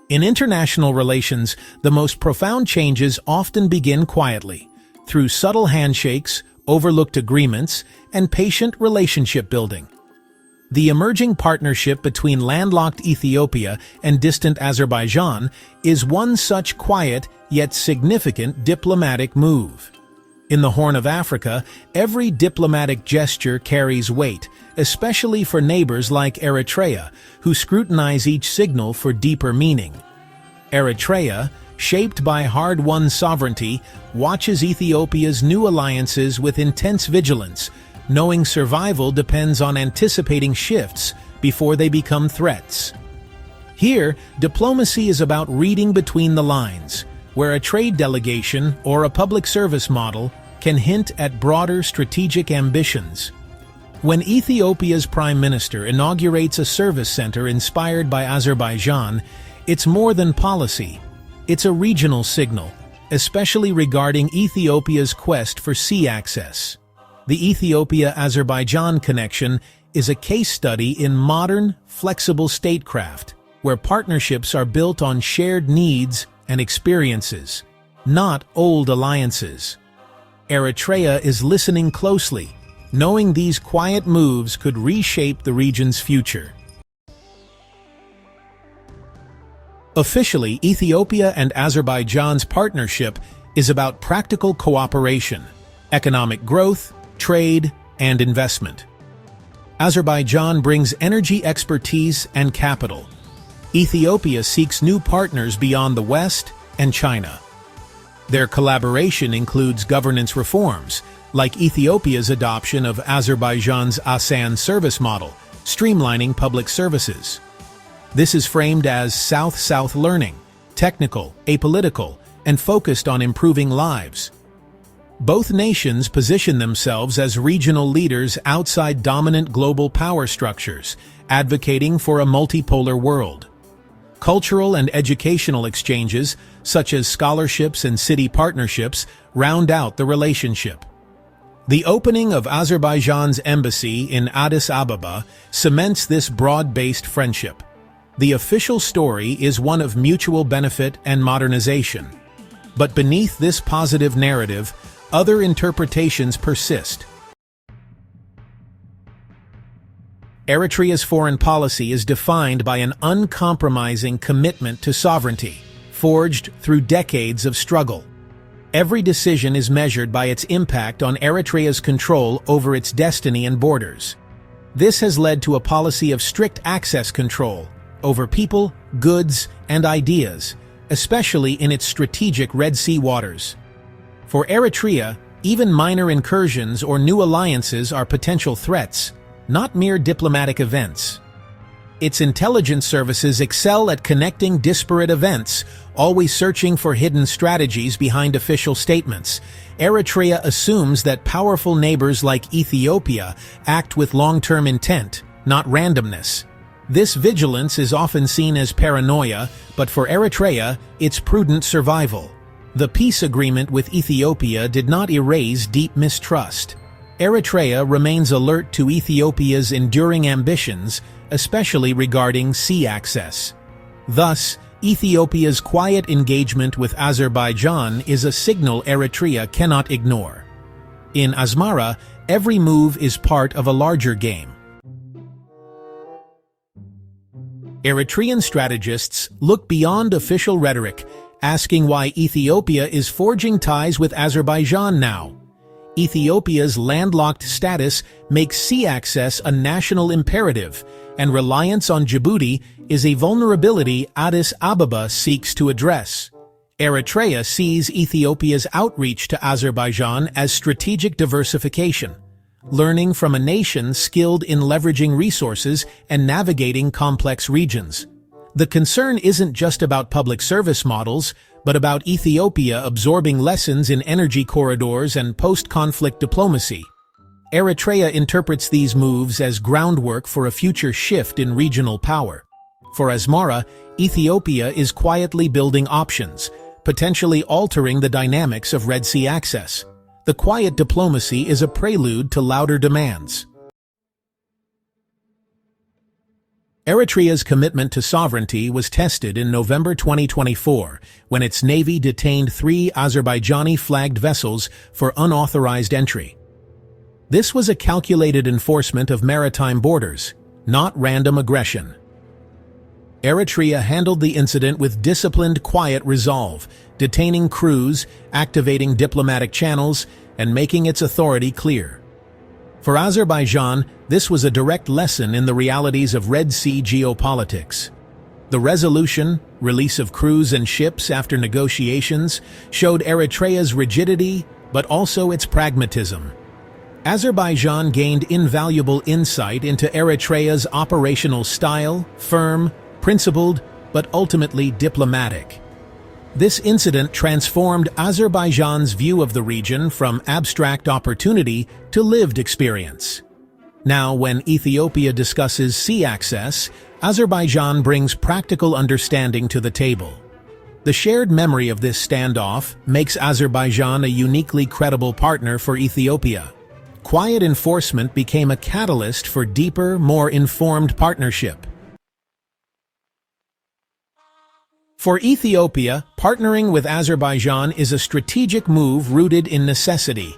In international relations, the most profound changes often begin quietly, through subtle handshakes, overlooked agreements, and patient relationship building. The emerging partnership between landlocked Ethiopia and distant Azerbaijan is one such quiet yet significant diplomatic move. In the Horn of Africa, every diplomatic gesture carries weight, especially for neighbors like Eritrea, who scrutinize each signal for deeper meaning. Eritrea, shaped by hard-won sovereignty, watches Ethiopia's new alliances with intense vigilance, knowing survival depends on anticipating shifts before they become threats. Here, diplomacy is about reading between the lines, where a trade delegation or a public service model can hint at broader strategic ambitions. When Ethiopia's prime minister inaugurates a service center inspired by Azerbaijan, it's more than policy. It's a regional signal, especially regarding Ethiopia's quest for sea access. The Ethiopia-Azerbaijan connection is a case study in modern, flexible statecraft, where partnerships are built on shared needs and experiences, not old alliances. Eritrea is listening closely, knowing these quiet moves could reshape the region's future. Officially, Ethiopia and Azerbaijan's partnership is about practical cooperation, economic growth, trade, and investment. Azerbaijan brings energy expertise and capital. Ethiopia seeks new partners beyond the West and China. Their collaboration includes governance reforms, like Ethiopia's adoption of Azerbaijan's ASEAN service model, streamlining public services. This is framed as South-South learning, technical, apolitical, and focused on improving lives. Both nations position themselves as regional leaders outside dominant global power structures, advocating for a multipolar world. Cultural and educational exchanges, such as scholarships and city partnerships, round out the relationship. The opening of Azerbaijan's embassy in Addis Ababa cements this broad-based friendship. The official story is one of mutual benefit and modernization. But beneath this positive narrative, other interpretations persist. Eritrea's foreign policy is defined by an uncompromising commitment to sovereignty, forged through decades of struggle. Every decision is measured by its impact on Eritrea's control over its destiny and borders. This has led to a policy of strict access control over people, goods, and ideas, especially in its strategic Red Sea waters. For Eritrea, even minor incursions or new alliances are potential threats, not mere diplomatic events. Its intelligence services excel at connecting disparate events, always searching for hidden strategies behind official statements. Eritrea assumes that powerful neighbors like Ethiopia act with long-term intent, not randomness. This vigilance is often seen as paranoia, but for Eritrea, it's prudent survival. The peace agreement with Ethiopia did not erase deep mistrust. Eritrea remains alert to Ethiopia's enduring ambitions, especially regarding sea access. Thus, Ethiopia's quiet engagement with Azerbaijan is a signal Eritrea cannot ignore. In Asmara, every move is part of a larger game. Eritrean strategists look beyond official rhetoric, asking why Ethiopia is forging ties with Azerbaijan now. Ethiopia's landlocked status makes sea access a national imperative, and reliance on Djibouti is a vulnerability Addis Ababa seeks to address. Eritrea sees Ethiopia's outreach to Azerbaijan as strategic diversification, learning from a nation skilled in leveraging resources and navigating complex regions. The concern isn't just about public service models, but about Ethiopia absorbing lessons in energy corridors and post-conflict diplomacy. Eritrea interprets these moves as groundwork for a future shift in regional power. For Asmara, Ethiopia is quietly building options, potentially altering the dynamics of Red Sea access. The quiet diplomacy is a prelude to louder demands. Eritrea's commitment to sovereignty was tested in November 2024 when its navy detained 3 Azerbaijani-flagged vessels for unauthorized entry. This was a calculated enforcement of maritime borders, not random aggression. Eritrea handled the incident with disciplined, quiet resolve, detaining crews, activating diplomatic channels, and making its authority clear. For Azerbaijan, this was a direct lesson in the realities of Red Sea geopolitics. The resolution, release of crews and ships after negotiations, showed Eritrea's rigidity, but also its pragmatism. Azerbaijan gained invaluable insight into Eritrea's operational style, firm, principled, but ultimately diplomatic. This incident transformed Azerbaijan's view of the region from abstract opportunity to lived experience. Now, when Ethiopia discusses sea access, Azerbaijan brings practical understanding to the table. The shared memory of this standoff makes Azerbaijan a uniquely credible partner for Ethiopia. Quiet enforcement became a catalyst for deeper, more informed partnership. For Ethiopia, partnering with Azerbaijan is a strategic move rooted in necessity.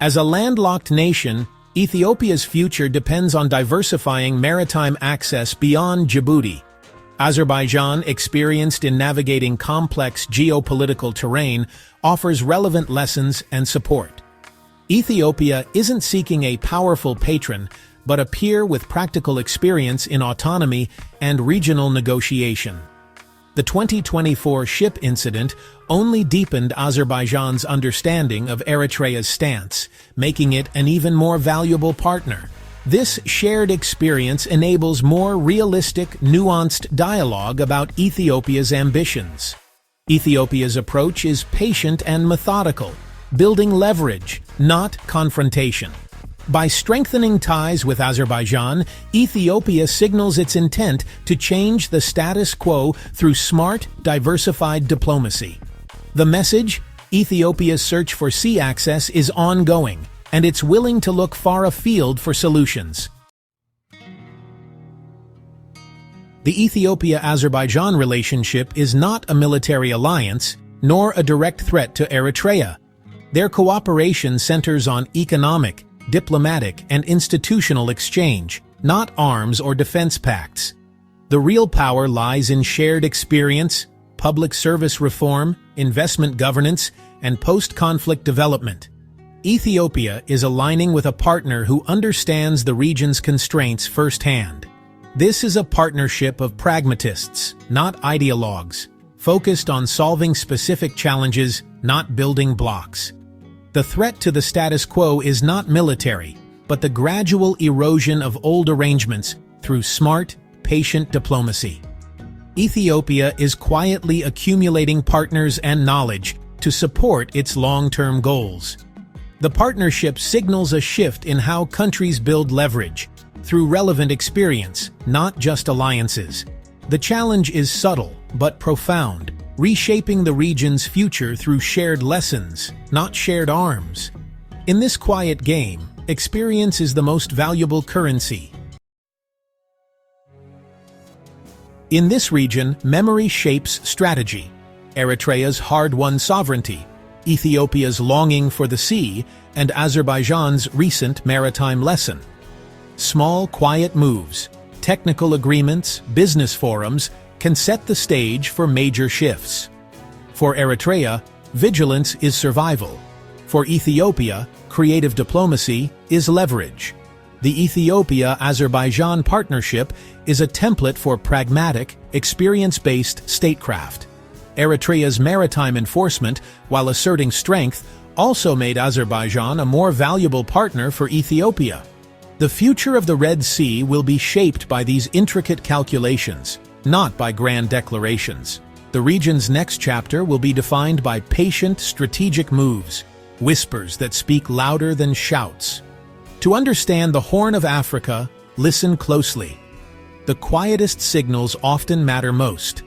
As a landlocked nation, Ethiopia's future depends on diversifying maritime access beyond Djibouti. Azerbaijan, experienced in navigating complex geopolitical terrain, offers relevant lessons and support. Ethiopia isn't seeking a powerful patron, but a peer with practical experience in autonomy and regional negotiation. The 2024 ship incident only deepened Azerbaijan's understanding of Eritrea's stance, making it an even more valuable partner. This shared experience enables more realistic, nuanced dialogue about Ethiopia's ambitions. Ethiopia's approach is patient and methodical, building leverage, not confrontation. By strengthening ties with Azerbaijan, Ethiopia signals its intent to change the status quo through smart, diversified diplomacy. The message: Ethiopia's search for sea access is ongoing, and it's willing to look far afield for solutions. The Ethiopia-Azerbaijan relationship is not a military alliance, nor a direct threat to Eritrea. Their cooperation centers on economic, diplomatic, and institutional exchange, not arms or defense pacts. The real power lies in shared experience, public service reform, investment governance, and post-conflict development. Ethiopia is aligning with a partner who understands the region's constraints firsthand. This is a partnership of pragmatists, not ideologues, focused on solving specific challenges, not building blocks. The threat to the status quo is not military, but the gradual erosion of old arrangements through smart, patient diplomacy. Ethiopia is quietly accumulating partners and knowledge to support its long-term goals. The partnership signals a shift in how countries build leverage, through relevant experience, not just alliances. The challenge is subtle, but profound, reshaping the region's future through shared lessons, not shared arms. In this quiet game, experience is the most valuable currency. In this region, memory shapes strategy. Eritrea's hard-won sovereignty, Ethiopia's longing for the sea, and Azerbaijan's recent maritime lesson. Small, quiet moves, technical agreements, business forums, can set the stage for major shifts. For Eritrea, vigilance is survival. For Ethiopia, creative diplomacy is leverage. The Ethiopia-Azerbaijan partnership is a template for pragmatic, experience-based statecraft. Eritrea's maritime enforcement, while asserting strength, also made Azerbaijan a more valuable partner for Ethiopia. The future of the Red Sea will be shaped by these intricate calculations, not by grand declarations. The region's next chapter will be defined by patient, strategic moves, whispers that speak louder than shouts. To understand the Horn of Africa, listen closely. The quietest signals often matter most.